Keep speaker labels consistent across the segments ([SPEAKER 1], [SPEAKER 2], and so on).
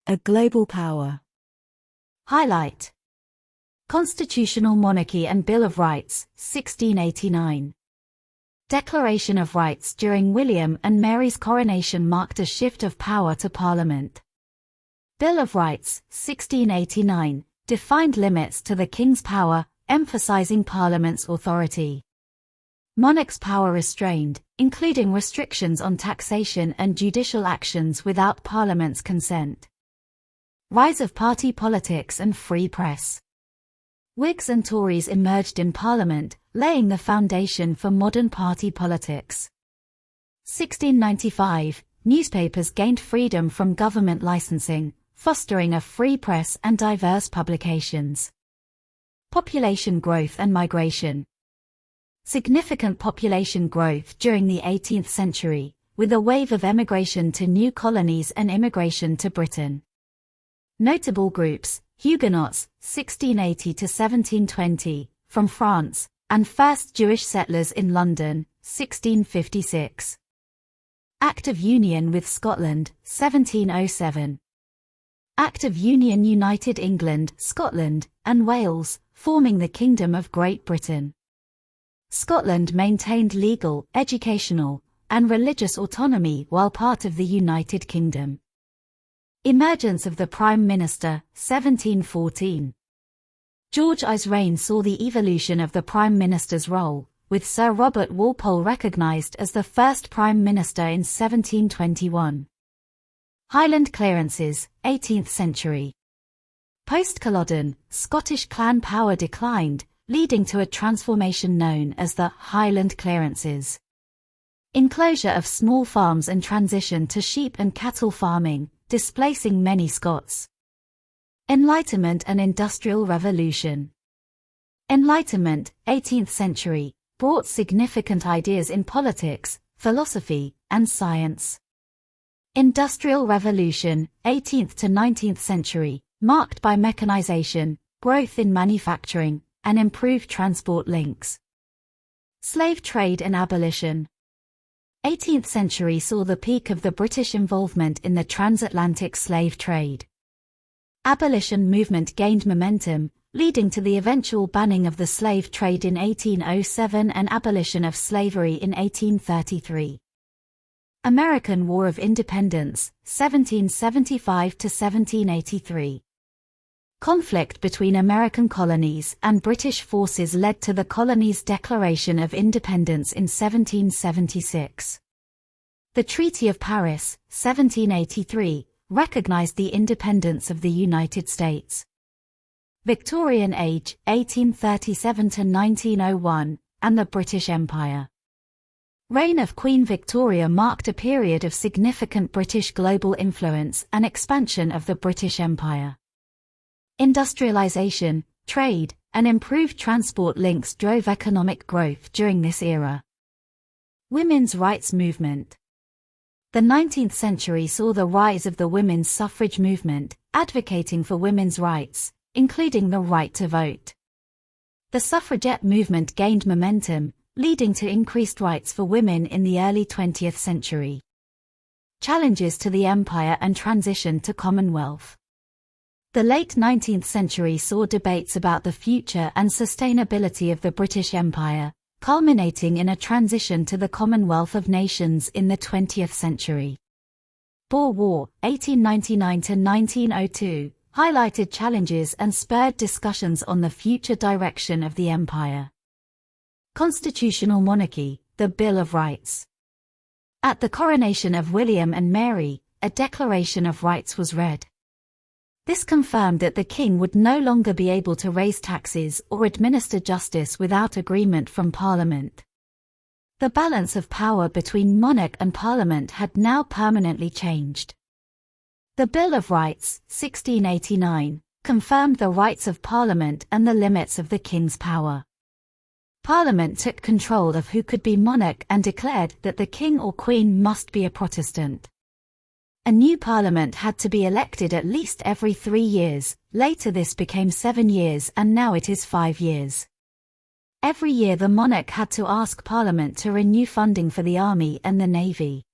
[SPEAKER 1] A global power.
[SPEAKER 2] Highlight: Constitutional Monarchy and Bill of Rights, 1689. Declaration of Rights during William and Mary's coronation marked a shift of power to Parliament. Bill of Rights, 1689, defined limits to the King's power, emphasizing Parliament's authority. Monarch's power restrained, including restrictions on taxation and judicial actions without Parliament's consent. Rise of party politics and free press. Whigs and Tories emerged in Parliament, laying the foundation for modern party politics. 1695, newspapers gained freedom from government licensing, fostering a free press and diverse publications. Population growth and migration. Significant population growth during the 18th century, with a wave of emigration to new colonies and immigration to Britain. Notable groups: Huguenots, 1680 to 1720, from France, and first Jewish settlers in London, 1656. Act of Union with Scotland, 1707. Act of Union united England, Scotland, and Wales, forming the Kingdom of Great Britain. Scotland maintained legal, educational, and religious autonomy while part of the United Kingdom. Emergence of the Prime Minister, 1714. George I's reign saw the evolution of the Prime Minister's role, with Sir Robert Walpole recognised as the first Prime Minister in 1721. Highland clearances, 18th century. Post-Culloden, Scottish clan power declined, leading to a transformation known as the Highland clearances. Enclosure of small farms and transition to sheep and cattle farming, displacing many Scots. Enlightenment and Industrial Revolution. Enlightenment, 18th century, brought significant ideas in politics, philosophy, and science. Industrial Revolution, 18th to 19th century, marked by mechanization, growth in manufacturing, and improved transport links. Slave trade and abolition. 18th century saw the peak of the British involvement in the transatlantic slave trade. Abolition movement gained momentum, leading to the eventual banning of the slave trade in 1807 and abolition of slavery in 1833. American War of Independence, 1775 to 1783. Conflict between American colonies and British forces led to the colonies' Declaration of Independence in 1776. The Treaty of Paris, 1783, recognized the independence of the United States. Victorian Age, 1837 to 1901, and the British Empire. Reign of Queen Victoria marked a period of significant British global influence and expansion of the British Empire. Industrialization, trade, and improved transport links drove economic growth during this era. Women's rights movement. The 19th century saw the rise of the women's suffrage movement, advocating for women's rights, including the right to vote. The suffragette movement gained momentum, leading to increased rights for women in the early 20th century. Challenges to the empire and transition to Commonwealth. The late 19th century saw debates about the future and sustainability of the British Empire, culminating in a transition to the Commonwealth of Nations in the 20th century. Boer War, 1899 to 1902, highlighted challenges and spurred discussions on the future direction of the empire. Constitutional Monarchy, the Bill of Rights. At the coronation of William and Mary, a Declaration of Rights was read. This confirmed that the king would no longer be able to raise taxes or administer justice without agreement from Parliament. The balance of power between monarch and Parliament had now permanently changed. The Bill of Rights, 1689, confirmed the rights of Parliament and the limits of the king's power. Parliament took control of who could be monarch and declared that the king or queen must be a Protestant. A new parliament had to be elected at least every 3 years, later this became 7 years and now it is 5 years. Every year the monarch had to ask Parliament to renew funding for the army and the navy.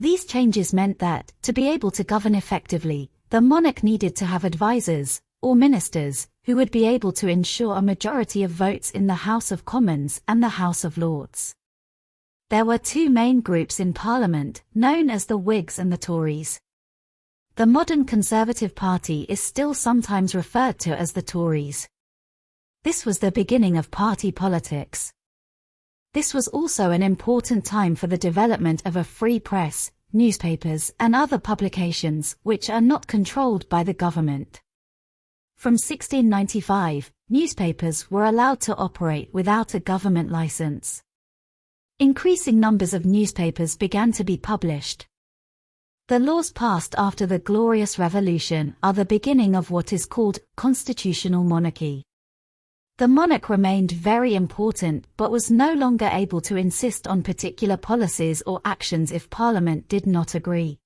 [SPEAKER 2] These changes meant that, to be able to govern effectively, The monarch needed to have advisors, or ministers, who would be able to ensure a majority of votes in the House of Commons and the House of Lords. There were two main groups in Parliament, known as the Whigs and the Tories. The modern Conservative Party is still sometimes referred to as the Tories. This was the beginning of party politics. This was also an important time for the development of a free press, newspapers and other publications which are not controlled by the government. From 1695, newspapers were allowed to operate without a government license. Increasing numbers of newspapers began to be published. The laws passed after the Glorious Revolution are the beginning of what is called constitutional monarchy. The monarch remained very important but was no longer able to insist on particular policies or actions if Parliament did not agree.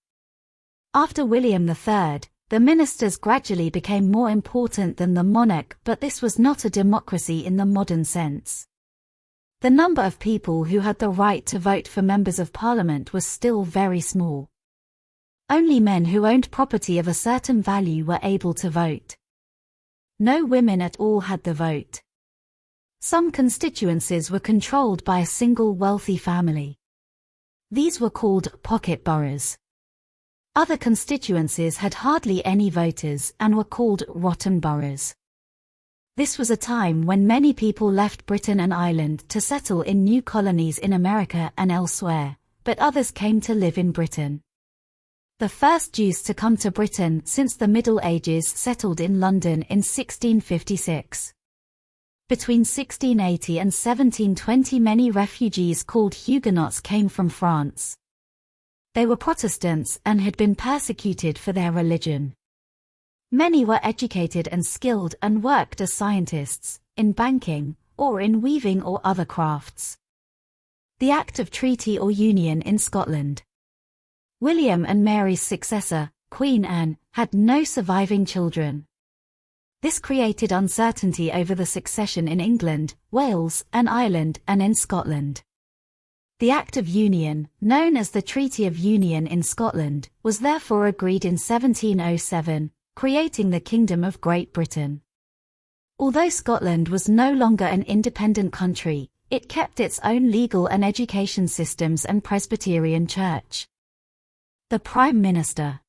[SPEAKER 2] After William III, the ministers gradually became more important than the monarch, but this was not a democracy in the modern sense. The number of people who had the right to vote for members of Parliament was still very small. Only men who owned property of a certain value were able to vote. No women at all had the vote. Some constituencies were controlled by a single wealthy family. These were called pocket boroughs. Other constituencies had hardly any voters and were called rotten boroughs. This was a time when many people left Britain and Ireland to settle in new colonies in America and elsewhere, but others came to live in Britain. The first Jews to come to Britain since the Middle Ages settled in London in 1656. Between 1680 and 1720 many refugees called Huguenots came from France. They were Protestants and had been persecuted for their religion. Many were educated and skilled and worked as scientists, in banking, or in weaving or other crafts. The Act of Treaty or Union in Scotland. William and Mary's successor, Queen Anne, had no surviving children. This created uncertainty over the succession in England, Wales, and Ireland and in Scotland. The Act of Union, known as the Treaty of Union in Scotland, was therefore agreed in 1707, creating the Kingdom of Great Britain. Although Scotland was no longer an independent country, it kept its own legal and education systems and Presbyterian Church. The Prime Minister.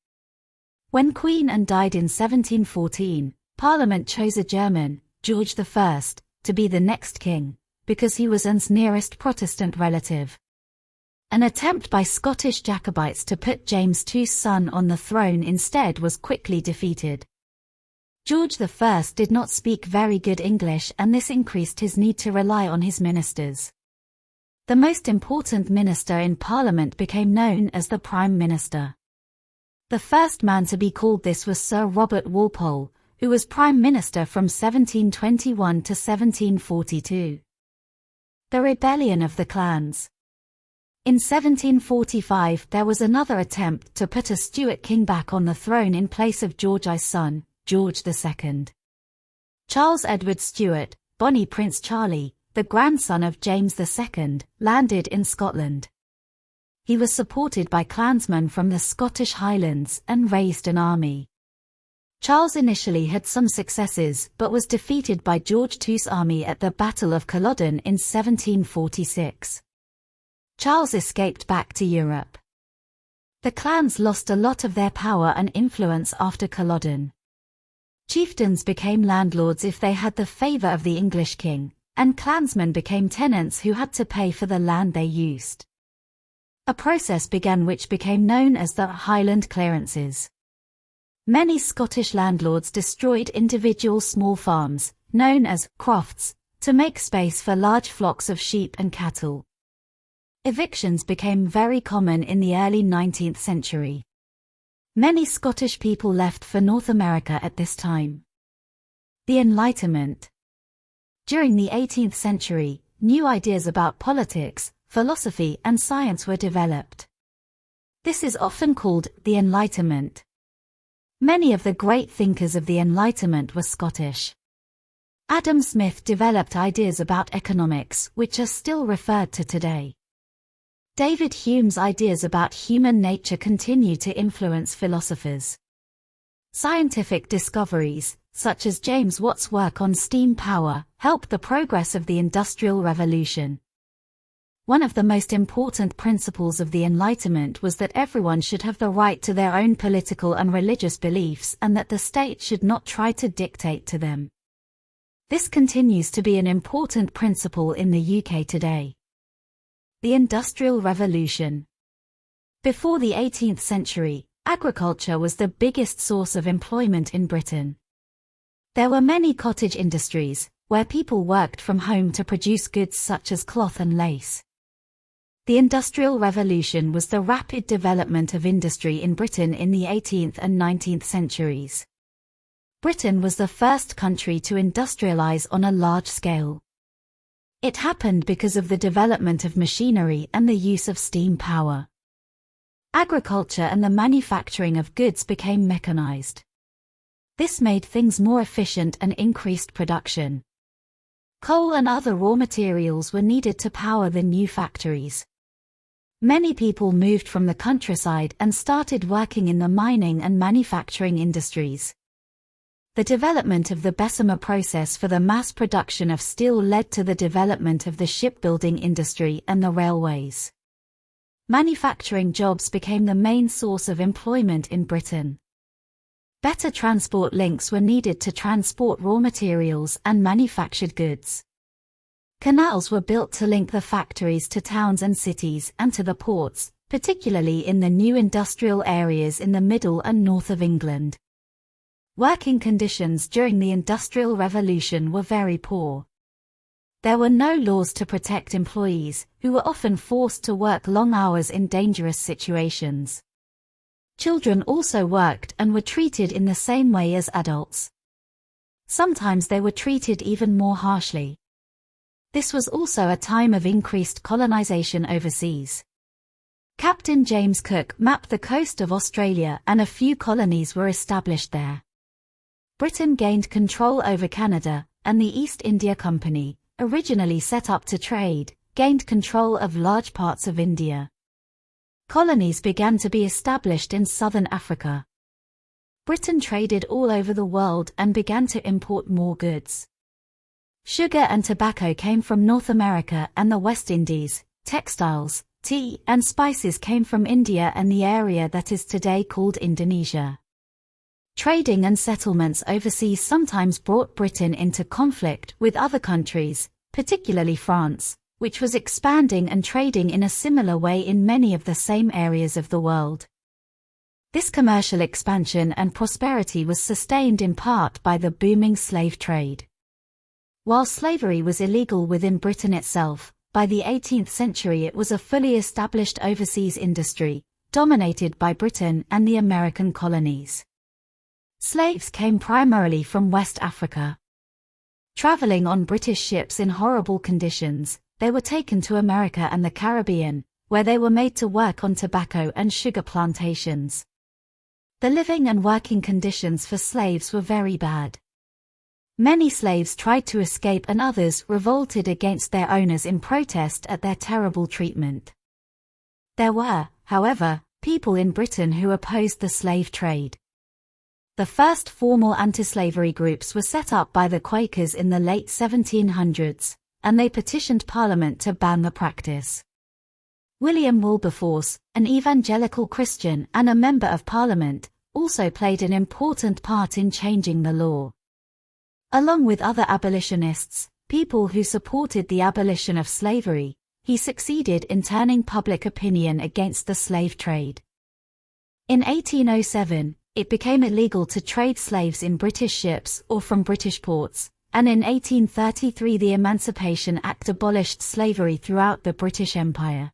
[SPEAKER 2] When Queen Anne died in 1714, Parliament chose a German, George I, to be the next king, because he was Anne's nearest Protestant relative. An attempt by Scottish Jacobites to put James II's son on the throne instead was quickly defeated. George I did not speak very good English, and this increased his need to rely on his ministers. The most important minister in Parliament became known as the Prime Minister. The first man to be called this was Sir Robert Walpole, who was Prime Minister from 1721 to 1742. The Rebellion of the Clans. In 1745 there was another attempt to put a Stuart king back on the throne in place of George's son, George II. Charles Edward Stuart, Bonnie Prince Charlie, the grandson of James II, landed in Scotland. He was supported by clansmen from the Scottish Highlands and raised an army. Charles initially had some successes but was defeated by George II's army at the Battle of Culloden in 1746. Charles escaped back to Europe. The clans lost a lot of their power and influence after Culloden. Chieftains became landlords if they had the favour of the English king, and clansmen became tenants who had to pay for the land they used. A process began which became known as the Highland Clearances. Many Scottish landlords destroyed individual small farms, known as crofts, to make space for large flocks of sheep and cattle. Evictions became very common in the early 19th century. Many Scottish people left for North America at this time. The Enlightenment. During the 18th century, new ideas about politics, philosophy, and science were developed. This is often called the Enlightenment. Many of the great thinkers of the Enlightenment were Scottish. Adam Smith developed ideas about economics which are still referred to today. David Hume's ideas about human nature continue to influence philosophers. Scientific discoveries, such as James Watt's work on steam power, helped the progress of the Industrial Revolution. One of the most important principles of the Enlightenment was that everyone should have the right to their own political and religious beliefs and that the state should not try to dictate to them. This continues to be an important principle in the UK today. The Industrial Revolution. Before the 18th century, agriculture was the biggest source of employment in Britain. There were many cottage industries, where people worked from home to produce goods such as cloth and lace. The Industrial Revolution was the rapid development of industry in Britain in the 18th and 19th centuries. Britain was the first country to industrialize on a large scale. It happened because of the development of machinery and the use of steam power. Agriculture and the manufacturing of goods became mechanized. This made things more efficient and increased production. Coal and other raw materials were needed to power the new factories. Many people moved from the countryside and started working in the mining and manufacturing industries. The development of the Bessemer process for the mass production of steel led to the development of the shipbuilding industry and the railways. Manufacturing jobs became the main source of employment in Britain. Better transport links were needed to transport raw materials and manufactured goods. Canals were built to link the factories to towns and cities and to the ports, particularly in the new industrial areas in the middle and north of England. Working conditions during the Industrial Revolution were very poor. There were no laws to protect employees, who were often forced to work long hours in dangerous situations. Children also worked and were treated in the same way as adults. Sometimes they were treated even more harshly. This was also a time of increased colonization overseas. Captain James Cook mapped the coast of Australia and a few colonies were established there. Britain gained control over Canada, and the East India Company, originally set up to trade, gained control of large parts of India. Colonies began to be established in southern Africa. Britain traded all over the world and began to import more goods. Sugar and tobacco came from North America and the West Indies, textiles, tea, and spices came from India and the area that is today called Indonesia. Trading and settlements overseas sometimes brought Britain into conflict with other countries, particularly France, which was expanding and trading in a similar way in many of the same areas of the world. This commercial expansion and prosperity was sustained in part by the booming slave trade. While slavery was illegal within Britain itself, by the 18th century it was a fully established overseas industry, dominated by Britain and the American colonies. Slaves came primarily from West Africa. Traveling on British ships in horrible conditions, they were taken to America and the Caribbean, where they were made to work on tobacco and sugar plantations. The living and working conditions for slaves were very bad. Many slaves tried to escape and others revolted against their owners in protest at their terrible treatment. There were, however, people in Britain who opposed the slave trade. The first formal anti-slavery groups were set up by the Quakers in the late 1700s, and they petitioned Parliament to ban the practice. William Wilberforce, an evangelical Christian and a member of Parliament, also played an important part in changing the law. Along with other abolitionists, people who supported the abolition of slavery, he succeeded in turning public opinion against the slave trade. In 1807, it became illegal to trade slaves in British ships or from British ports, and in 1833 the Emancipation Act abolished slavery throughout the British Empire.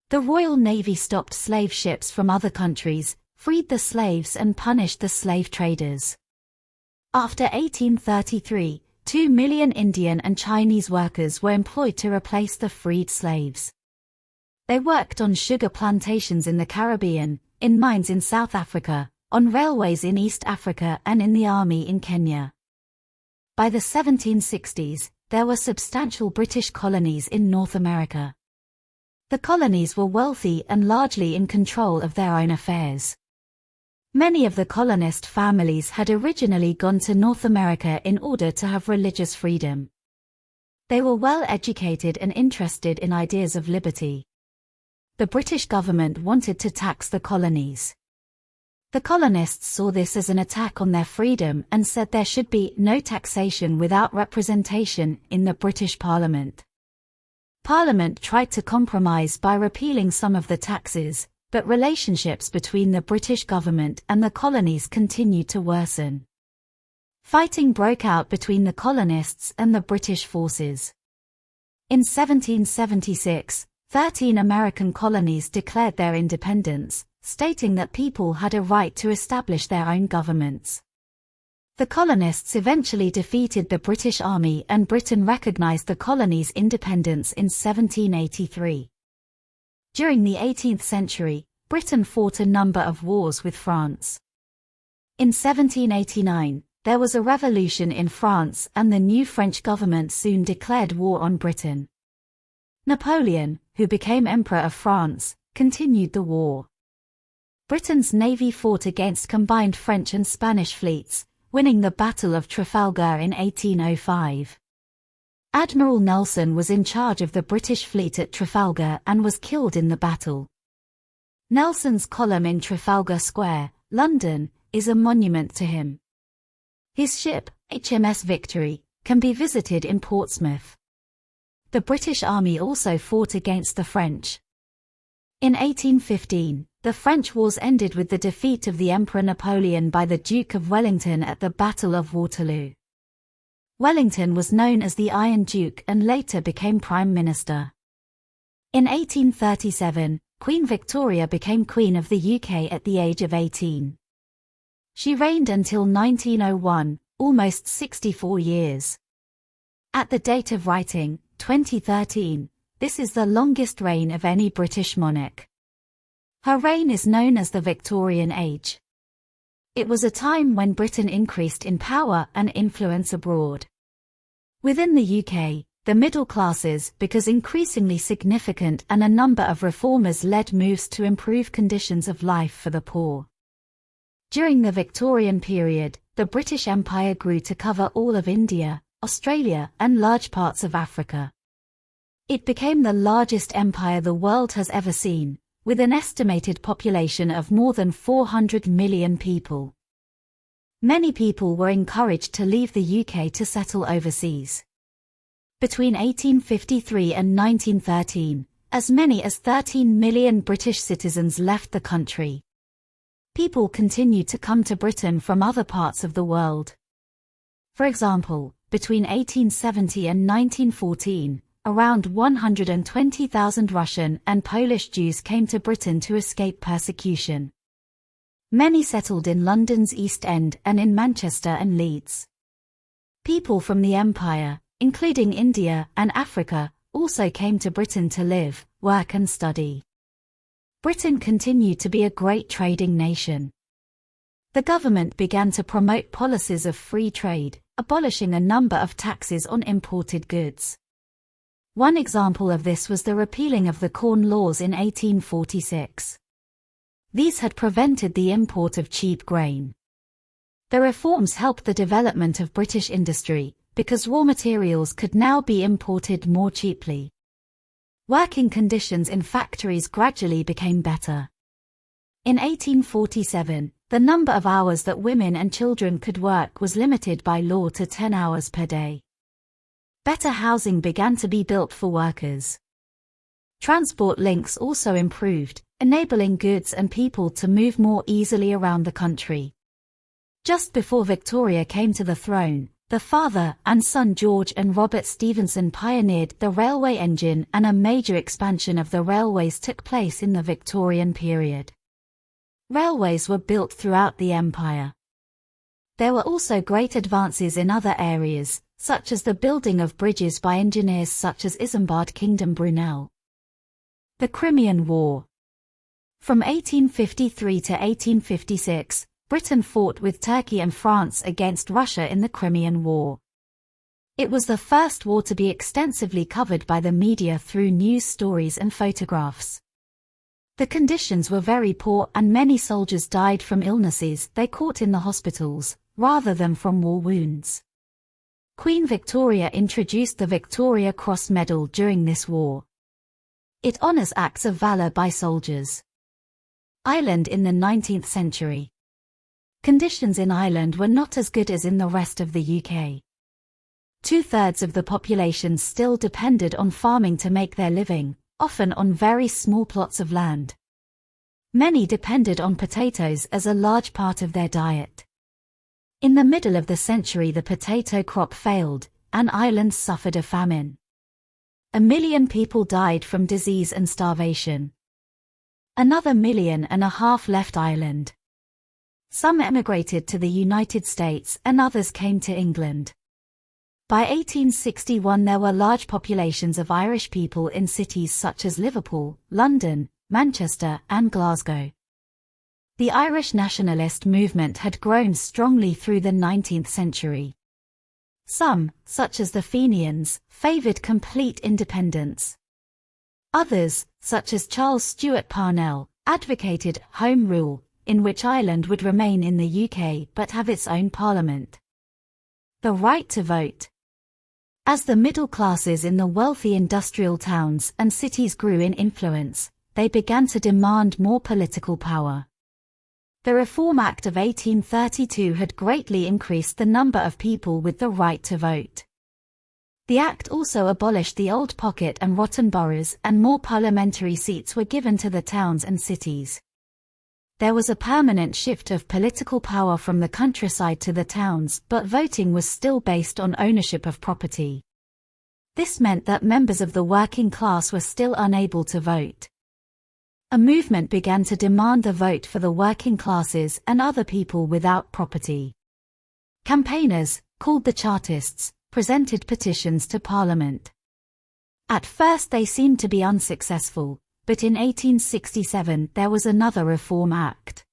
[SPEAKER 2] The Royal Navy stopped slave ships from other countries, freed the slaves and punished the slave traders. After 1833, 2 million Indian and Chinese workers were employed to replace the freed slaves. They worked on sugar plantations in the Caribbean, in mines in South Africa, on railways in East Africa and in the army in Kenya. By the 1760s, there were substantial British colonies in North America. The colonies were wealthy and largely in control of their own affairs. Many of the colonist families had originally gone to North America in order to have religious freedom. They were well educated and interested in ideas of liberty. The British government wanted to tax the colonies. The colonists saw this as an attack on their freedom and said there should be no taxation without representation in the British Parliament. Parliament tried to compromise by repealing some of the taxes, but relationships between the British government and the colonies continued to worsen. Fighting broke out between the colonists and the British forces. In 1776, 13 American colonies declared their independence, stating that people had a right to establish their own governments. The colonists eventually defeated the British Army and Britain recognized the colonies' independence in 1783. During the 18th century, Britain fought a number of wars with France. In 1789, there was a revolution in France and the new French government soon declared war on Britain. Napoleon, who became Emperor of France, continued the war. Britain's navy fought against combined French and Spanish fleets, winning the Battle of Trafalgar in 1805. Admiral Nelson was in charge of the British fleet at Trafalgar and was killed in the battle. Nelson's column in Trafalgar Square, London, is a monument to him. His ship, HMS Victory, can be visited in Portsmouth. The British Army also fought against the French. In 1815, the French wars ended with the defeat of the Emperor Napoleon by the Duke of Wellington at the Battle of Waterloo. Wellington was known as the Iron Duke and later became Prime Minister. In 1837, Queen Victoria became Queen of the UK at the age of 18. She reigned until 1901, almost 64 years. At the date of writing, 2013, this is the longest reign of any British monarch. Her reign is known as the Victorian Age. It was a time when Britain increased in power and influence abroad. Within the UK, the middle classes became increasingly significant and a number of reformers led moves to improve conditions of life for the poor. During the Victorian period, the British Empire grew to cover all of India, Australia, and large parts of Africa. It became the largest empire the world has ever seen, with an estimated population of more than 400 million people. Many people were encouraged to leave the UK to settle overseas. Between 1853 and 1913, as many as 13 million British citizens left the country. People continued to come to Britain from other parts of the world. For example, between 1870 and 1914, around 120,000 Russian and Polish Jews came to Britain to escape persecution. Many settled in London's East End and in Manchester and Leeds. People from the Empire, including India and Africa, also came to Britain to live, work and study. Britain continued to be a great trading nation. The government began to promote policies of free trade, abolishing a number of taxes on imported goods. One example of this was the repealing of the Corn Laws in 1846. These had prevented the import of cheap grain. The reforms helped the development of British industry, because raw materials could now be imported more cheaply. Working conditions in factories gradually became better. In 1847, the number of hours that women and children could work was limited by law to 10 hours per day. Better housing began to be built for workers. Transport links also improved, enabling goods and people to move more easily around the country. Just before Victoria came to the throne, the father and son George and Robert Stephenson pioneered the railway engine, and a major expansion of the railways took place in the Victorian period. Railways were built throughout the empire. There were also great advances in other areas, such as the building of bridges by engineers such as Isambard Kingdom Brunel. The Crimean War. From 1853 to 1856, Britain fought with Turkey and France against Russia in the Crimean War. It was the first war to be extensively covered by the media through news stories and photographs. The conditions were very poor and many soldiers died from illnesses they caught in the hospitals, rather than from war wounds. Queen Victoria introduced the Victoria Cross Medal during this war. It honors acts of valor by soldiers. Ireland in the 19th century. Conditions in Ireland were not as good as in the rest of the UK. 2/3 of the population still depended on farming to make their living, often on very small plots of land. Many depended on potatoes as a large part of their diet. In the middle of the century the potato crop failed, and Ireland suffered a famine. 1 million people died from disease and starvation. Another 1.5 million left Ireland. Some emigrated to the United States and others came to England. By 1861 there were large populations of Irish people in cities such as Liverpool, London, Manchester and Glasgow. The Irish nationalist movement had grown strongly through the 19th century. Some, such as the Fenians, favoured complete independence. Others, such as Charles Stewart Parnell, advocated Home Rule, in which Ireland would remain in the UK but have its own parliament. The right to vote. As the middle classes in the wealthy industrial towns and cities grew in influence, they began to demand more political power. The Reform Act of 1832 had greatly increased the number of people with the right to vote. The Act also abolished the old pocket and rotten boroughs and more parliamentary seats were given to the towns and cities. There was a permanent shift of political power from the countryside to the towns, but voting was still based on ownership of property. This meant that members of the working class were still unable to vote. A movement began to demand the vote for the working classes and other people without property. Campaigners, called the Chartists, presented petitions to Parliament. At first they seemed to be unsuccessful, but in 1867 there was another Reform Act.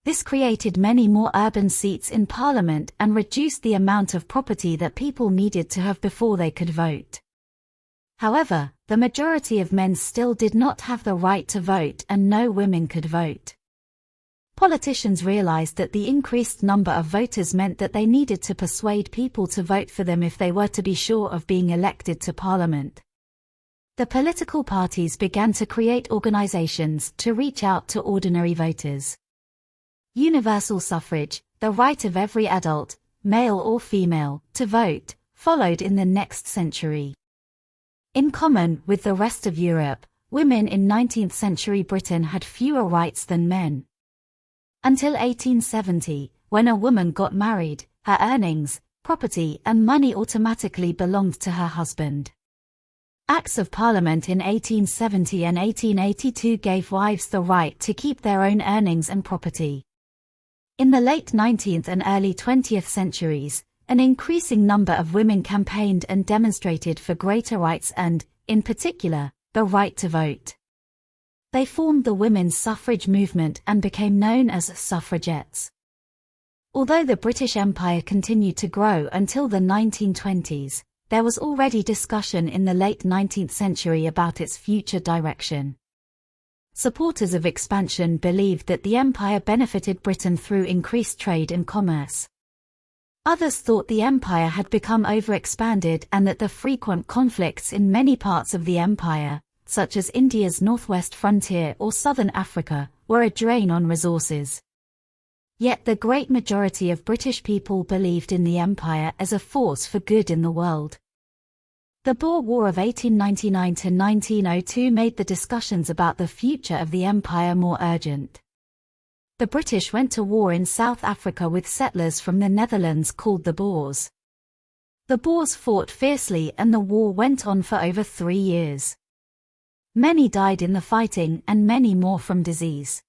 [SPEAKER 2] This created many more urban seats in Parliament and reduced the amount of property that people needed to have before they could vote. However, the majority of men still did not have the right to vote and no women could vote. Politicians realized that the increased number of voters meant that they needed to persuade people to vote for them if they were to be sure of being elected to Parliament. The political parties began to create organizations to reach out to ordinary voters. Universal suffrage, the right of every adult, male or female, to vote, followed in the next century. In common with the rest of Europe, women in 19th century Britain had fewer rights than men. Until 1870, when a woman got married, her earnings, property and money automatically belonged to her husband. Acts of Parliament in 1870 and 1882 gave wives the right to keep their own earnings and property. In the late 19th and early 20th centuries, an increasing number of women campaigned and demonstrated for greater rights and, in particular, the right to vote. They formed the women's suffrage movement and became known as suffragettes. Although the British Empire continued to grow until the 1920s, there was already discussion in the late 19th century about its future direction. Supporters of expansion believed that the empire benefited Britain through increased trade and commerce. Others thought the empire had become overexpanded and that the frequent conflicts in many parts of the empire, such as India's northwest frontier or southern Africa, were a drain on resources. Yet the great majority of British people believed in the empire as a force for good in the world. The Boer War of 1899 to 1902 made the discussions about the future of the empire more urgent. The British went to war in South Africa with settlers from the Netherlands called the Boers. The Boers fought fiercely and the war went on for over 3 years. Many died in the fighting and many more from disease.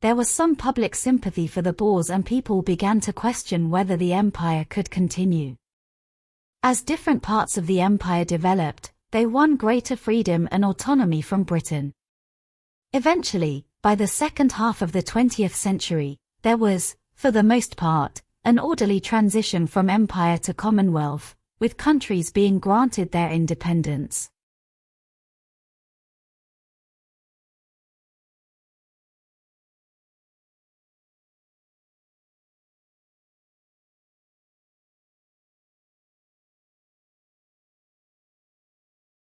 [SPEAKER 2] There was some public sympathy for the Boers and people began to question whether the empire could continue. As different parts of the empire developed, they won greater freedom and autonomy from Britain. Eventually, by the second half of the 20th century, there was, for the most part, an orderly transition from empire to Commonwealth, with countries being granted their independence.